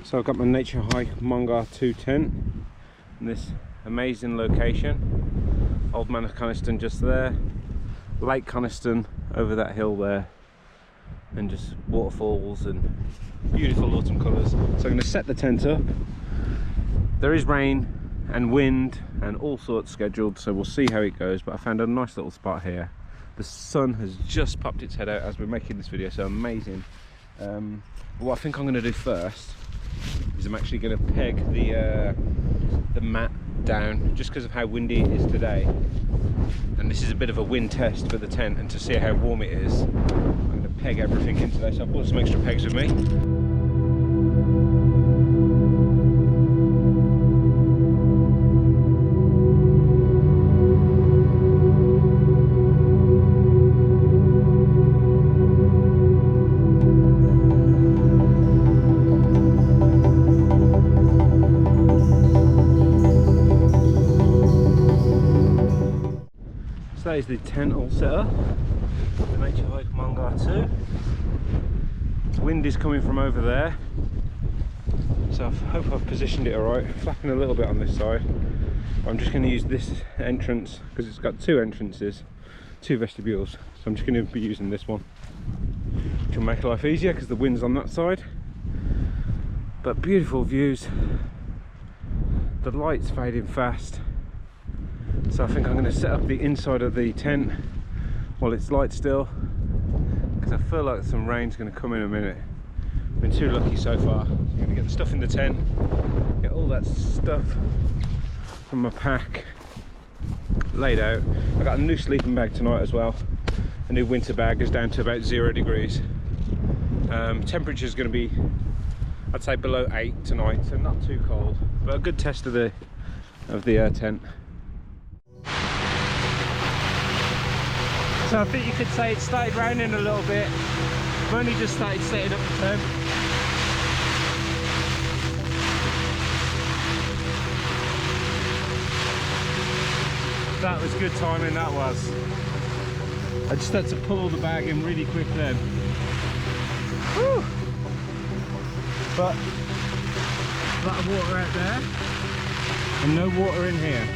So I've got my Naturehike Mongar 2 tent in this amazing location. Old Man of Coniston just there, Lake Coniston over that hill there, and just waterfalls and beautiful autumn colours. So I'm going to set the tent up. There is rain and wind and all sorts scheduled, so we'll see how it goes, but I found a nice little spot here. The sun has just popped its head out as we're making this video, so amazing. What I think I'm going to do first is I'm actually going to peg the mat down, just because of how windy it is today, and this is a bit of a wind test for the tent, and to see how warm it is I'm going to peg everything into there. So I've brought some extra pegs with me. That is the tent all set up, the Naturehike Mongar 2. Wind is coming from over there, so I hope I've positioned it alright. Flapping a little bit on this side. I'm just going to use this entrance because it's got two entrances, two vestibules, so I'm just going to be using this one, which will make life easier because the wind's on that side. But beautiful views, the light's fading fast. So I think I'm going to set up the inside of the tent while it's light still, because I feel like some rain's going to come in a minute. I've been too lucky so far. I'm going to get the stuff in the tent, get all that stuff from my pack laid out. I got a new sleeping bag tonight as well. A new winter bag is down to about 0 degrees. Temperature is going to be, I'd say, below 8 tonight, so not too cold, but a good test of the tent. So I think you could say it started raining a little bit. I've only just started setting up the tent. That was good timing, that was. I just had to pull all the bag in really quick then. Whew. But a lot of water out there and no water in here.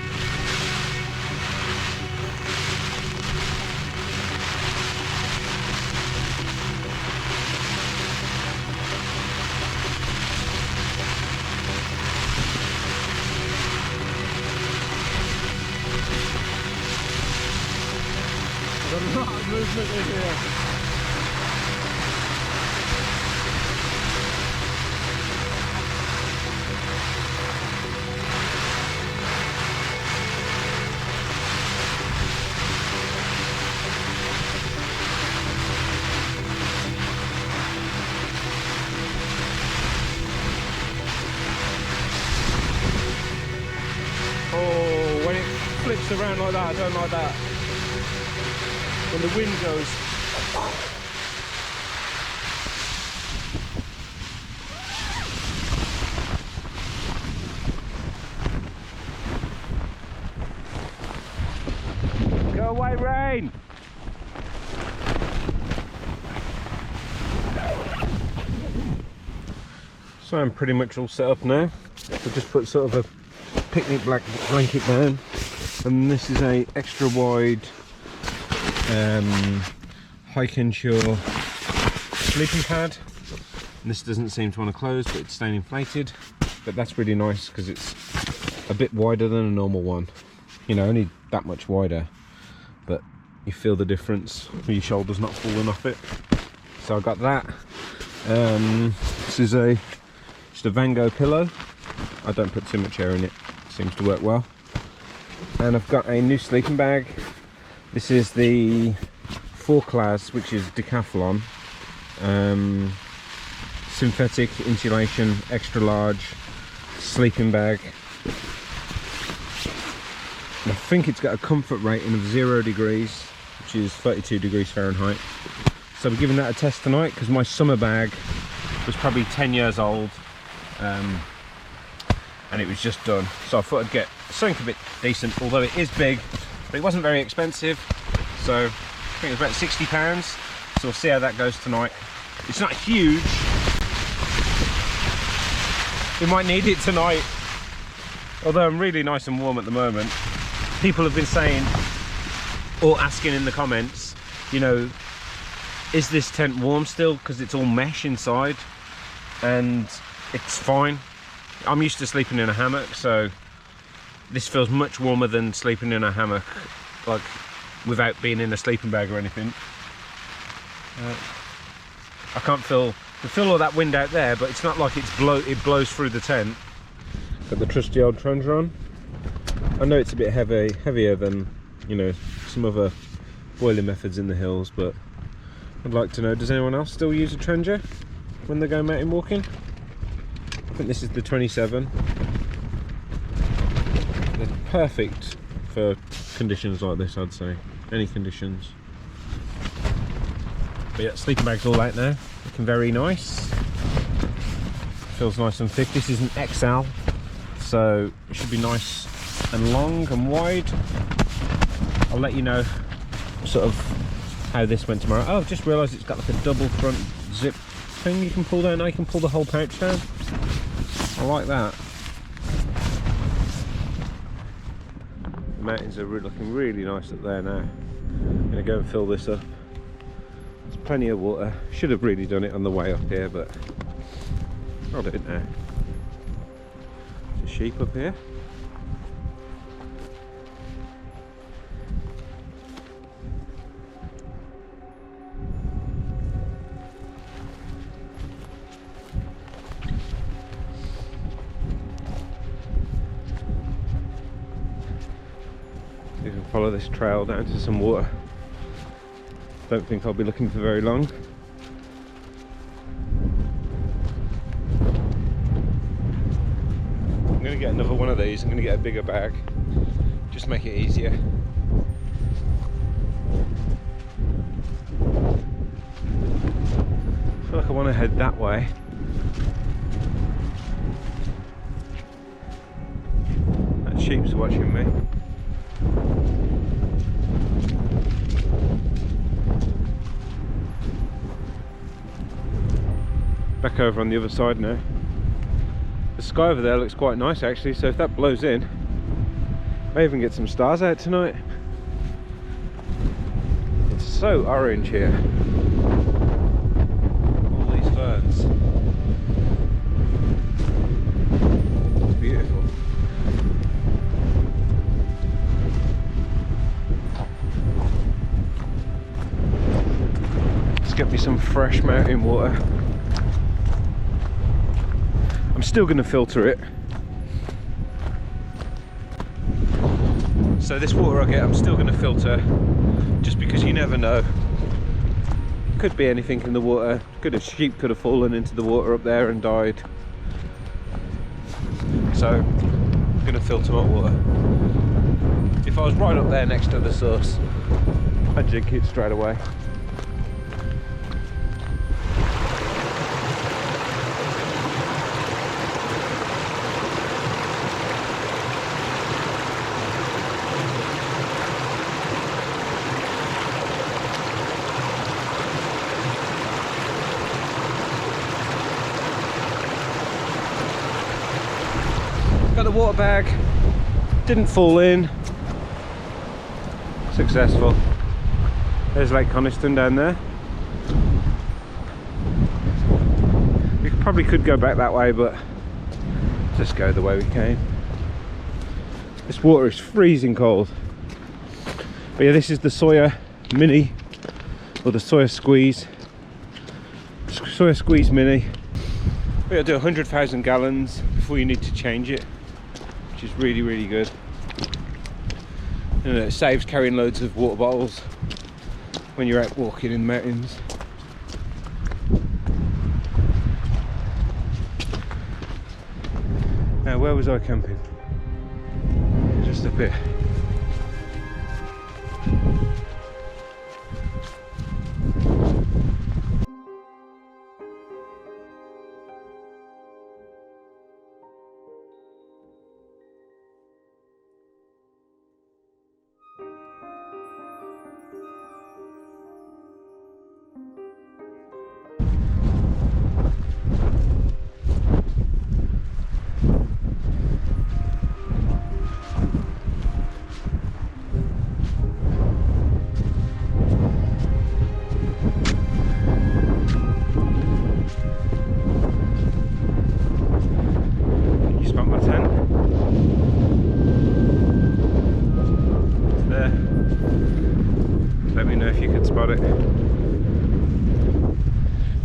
There's a lot of movement in here. Oh, when it flips around like that, I don't like that. When the wind goes. Go away, rain! So I'm pretty much all set up now. I've just put sort of a picnic blanket down, and this is a extra wide hike and shore sleeping pad, and this doesn't seem to want to close, but it's staying inflated. But that's really nice because it's a bit wider than a normal one, you know, only that much wider, but you feel the difference with your shoulders not falling off it. So I got that. This is just a Van Gogh pillow. I don't put too much air in it, seems to work well. And I've got a new sleeping bag. This is the 4 class, which is Decathlon, synthetic insulation, extra large sleeping bag. And I think it's got a comfort rating of 0 degrees, which is 32 degrees Fahrenheit. So we're giving that a test tonight, because my summer bag was probably 10 years old, and it was just done. So I thought I'd get something a bit decent, although it is big. But it wasn't very expensive, so I think it was about £60. So we'll see how that goes tonight. It's not huge, We might need it tonight. Although I'm really nice and warm at the moment. People have been saying, or asking in the comments, you know, is this tent warm still? Because it's all mesh inside. And it's fine. I'm used to sleeping in a hammock, so this feels much warmer than sleeping in a hammock, like without being in a sleeping bag or anything. I can't feel all that wind out there, but it's not like it blows through the tent. Got the trusty old Trencher on. I know it's a bit heavier than, you know, some other boiling methods in the hills, but I'd like to know, does anyone else still use a Trencher when they go mountain walking? I think this is the 27. They're perfect for conditions like this, I'd say. Any conditions. But yeah, sleeping bag's all out now. Looking very nice. Feels nice and thick. This is an XL, so it should be nice and long and wide. I'll let you know sort of how this went tomorrow. Oh, I've just realised it's got like a double front zip thing you can pull down. Now you can pull the whole pouch down. I like that. The mountains are looking really nice up there now. I'm going to go and fill this up. There's plenty of water. Should have really done it on the way up here, but I'll do it now. There's a sheep up here. You can follow this trail down to some water. Don't think I'll be looking for very long. I'm going to get another one of these. I'm going to get a bigger bag. Just make it easier. I feel like I want to head that way. That sheep's watching me. Back over on the other side now. The sky over there looks quite nice actually, so if that blows in, may even get some stars out tonight. It's so orange here. All these ferns. It's beautiful. Let's get me some fresh mountain water. I'm still going to filter it. So this water I get, I'm still going to filter, just because you never know. Could be anything in the water. Sheep could have fallen into the water up there and died. So I'm going to filter my water. If I was right up there next to the source, I'd drink it straight away. Got the water bag, didn't fall in, successful. There's Lake Coniston down there. We probably could go back that way, but just go the way we came. This water is freezing cold. But yeah, this is the Sawyer Mini, or the Sawyer Squeeze Mini. We gotta do 100,000 gallons before you need to change it, which is really, really good. And it saves carrying loads of water bottles when you're out walking in the mountains. Now, where was I camping? Just up here.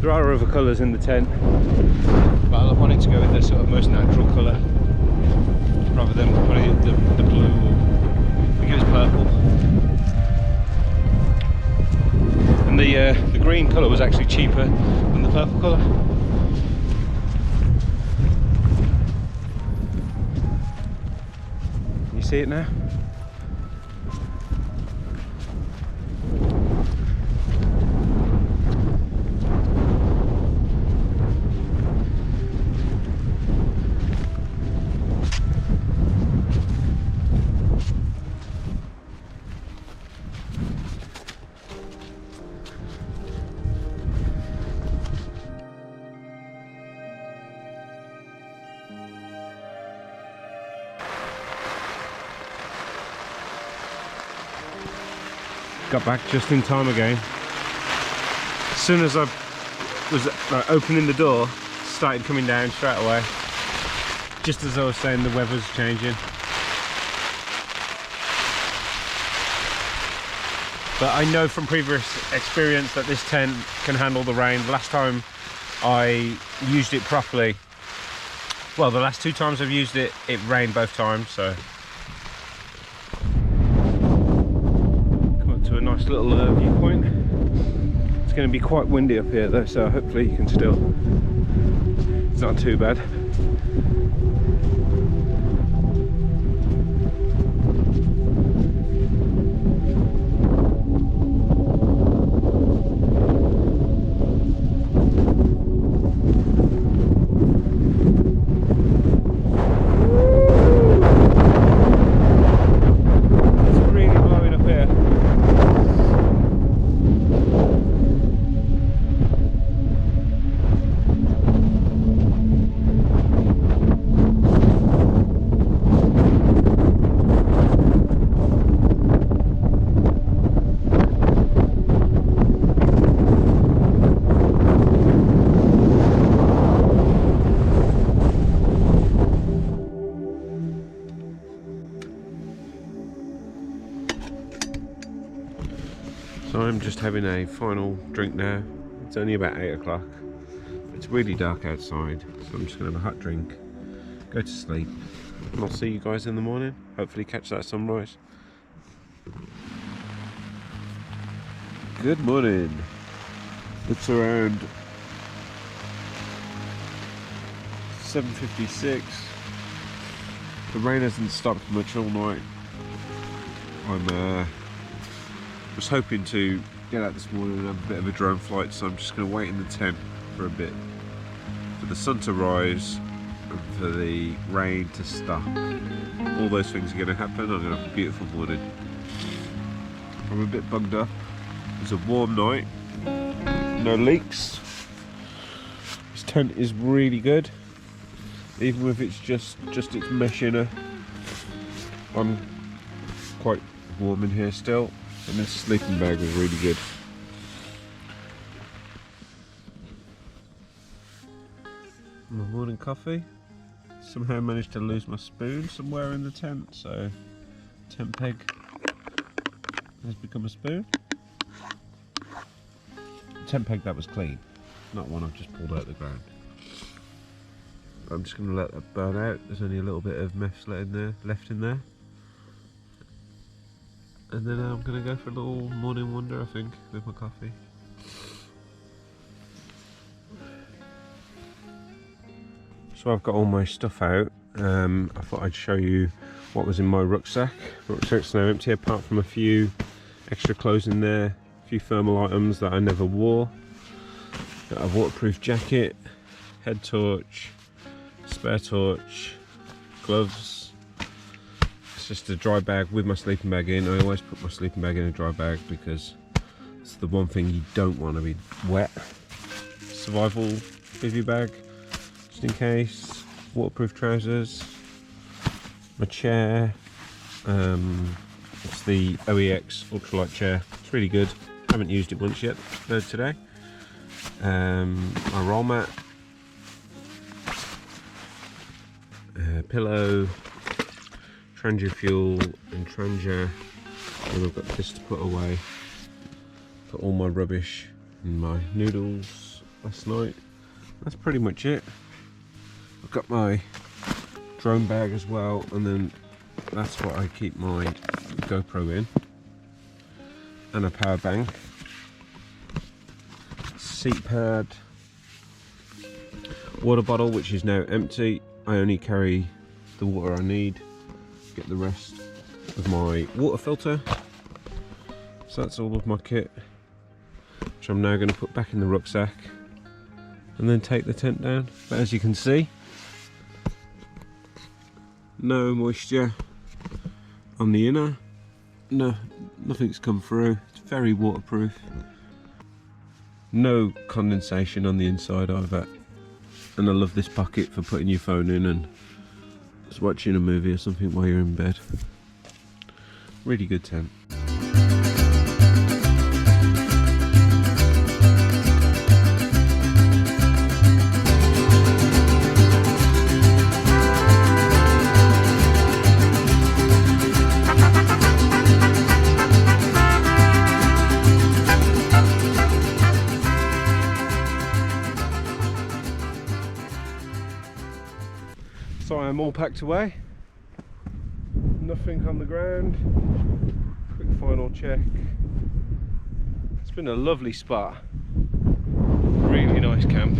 There are other colours in the tent, but I wanted to go with the sort of most natural colour rather than probably the blue, or I think it was purple. And the green colour was actually cheaper than the purple colour. You see it now? Got back just in time again. As soon as I was opening the door, started coming down straight away. Just as I was saying, the weather's changing. But I know from previous experience that this tent can handle the rain. The last time I used it properly, well, the last 2 times I've used it, it rained both times, so. To a nice little viewpoint. It's going to be quite windy up here though, so hopefully you can still, it's not too bad. So I'm just having a final drink now. It's only about 8 o'clock. It's really dark outside, so I'm just going to have a hot drink, go to sleep, and I'll see you guys in the morning. Hopefully catch that sunrise. Good morning. It's around 7:56. The rain hasn't stopped much all night. Was hoping to get out this morning and have a bit of a drone flight, so I'm just going to wait in the tent for a bit for the sun to rise and for the rain to stop. All those things are going to happen. I'm going to have a beautiful morning. I'm a bit bugged up. It's a warm night, no leaks. This tent is really good, even if it's just its mesh inner. I'm quite warm in here still. And this sleeping bag was really good. My morning coffee. Somehow managed to lose my spoon somewhere in the tent, so tent peg has become a spoon. Tent peg that was clean, not one I've just pulled out of the ground. I'm just going to let that burn out. There's only a little bit of mess left in there. And then I'm going to go for a little morning wander, I think, with my coffee. So I've got all my stuff out. I thought I'd show you what was in my rucksack. My rucksack's now empty apart from a few extra clothes in there, a few thermal items that I never wore. Got a waterproof jacket, head torch, spare torch, gloves. Just a dry bag with my sleeping bag in. I always put my sleeping bag in a dry bag because it's the one thing you don't want to be wet. Survival bivvy bag, just in case. Waterproof trousers. My chair. It's the OEX ultralight chair. It's really good. Haven't used it once yet today. My roll mat. Pillow. Trangia fuel and Trangia, and I've got this to put away, put all my rubbish and my noodles last night. That's pretty much it. I've got my drone bag as well, and then that's what I keep my GoPro in, and a power bank, seat pad, water bottle which is now empty. I only carry the water I need, get the rest of my water filter. So that's all of my kit, which I'm now going to put back in the rucksack and then take the tent down. But as you can see, no moisture on the inner, nothing's come through. It's very waterproof. No condensation on the inside either. And I love this pocket for putting your phone in and just watching a movie or something while you're in bed. Really good tent. So I'm all packed away, nothing on the ground. Quick final check. It's been a lovely spot, really nice camp.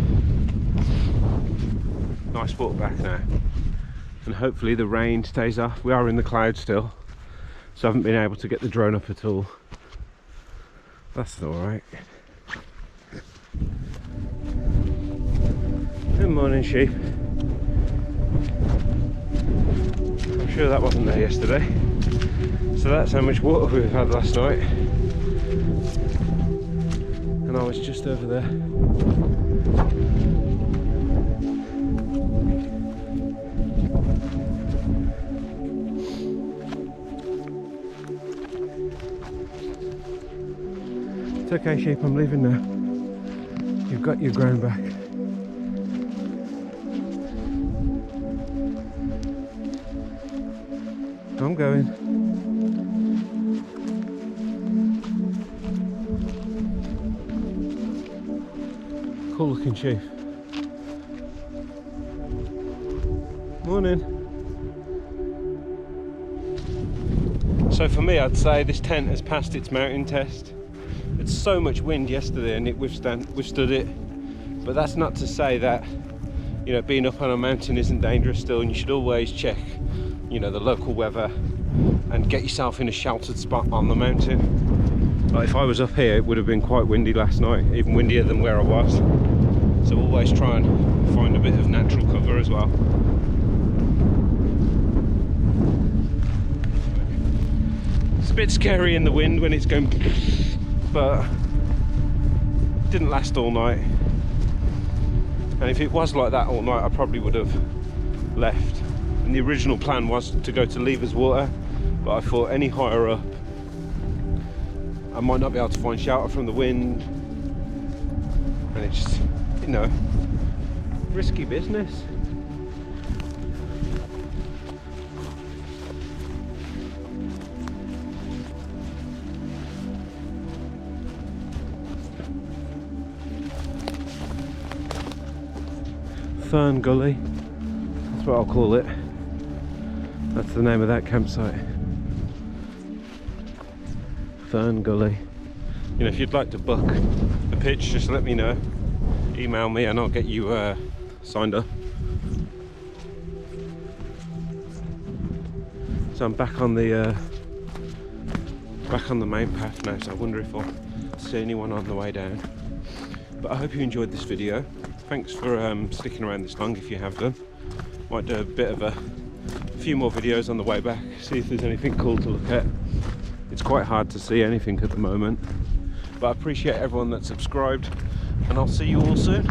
Nice walk back now, and hopefully the rain stays off. We are in the clouds still, so I haven't been able to get the drone up at all. That's alright. Good morning, sheep. I'm sure that wasn't there yesterday. So that's how much water we've had last night. And I was just over there. It's okay, sheep, I'm leaving now. You've got your ground back. I'm going. Cool looking sheep. Morning. So for me, I'd say this tent has passed its mountain test. It's so much wind yesterday and it withstood it. But that's not to say that, you know, being up on a mountain isn't dangerous still, and you should always check, you know, the local weather and get yourself in a sheltered spot on the mountain. Like if I was up here, it would have been quite windy last night, even windier than where I was. So always try and find a bit of natural cover as well. It's a bit scary in the wind when it's going, but it didn't last all night. And if it was like that all night, I probably would have left. And the original plan was to go to Levers Water, but I thought any higher up I might not be able to find shelter from the wind, and it's just, you know, risky business. Fern Gully, that's what I'll call it. That's the name of that campsite. Fern Gully. You know, if you'd like to book a pitch, just let me know. Email me and I'll get you signed up. So I'm back on the main path now, so I wonder if I'll see anyone on the way down. But I hope you enjoyed this video. Thanks for sticking around this long if you have done. Might do a bit of a few more videos on the way back, see if there's anything cool to look at. It's quite hard to see anything at the moment, but I appreciate everyone that subscribed, and I'll see you all soon.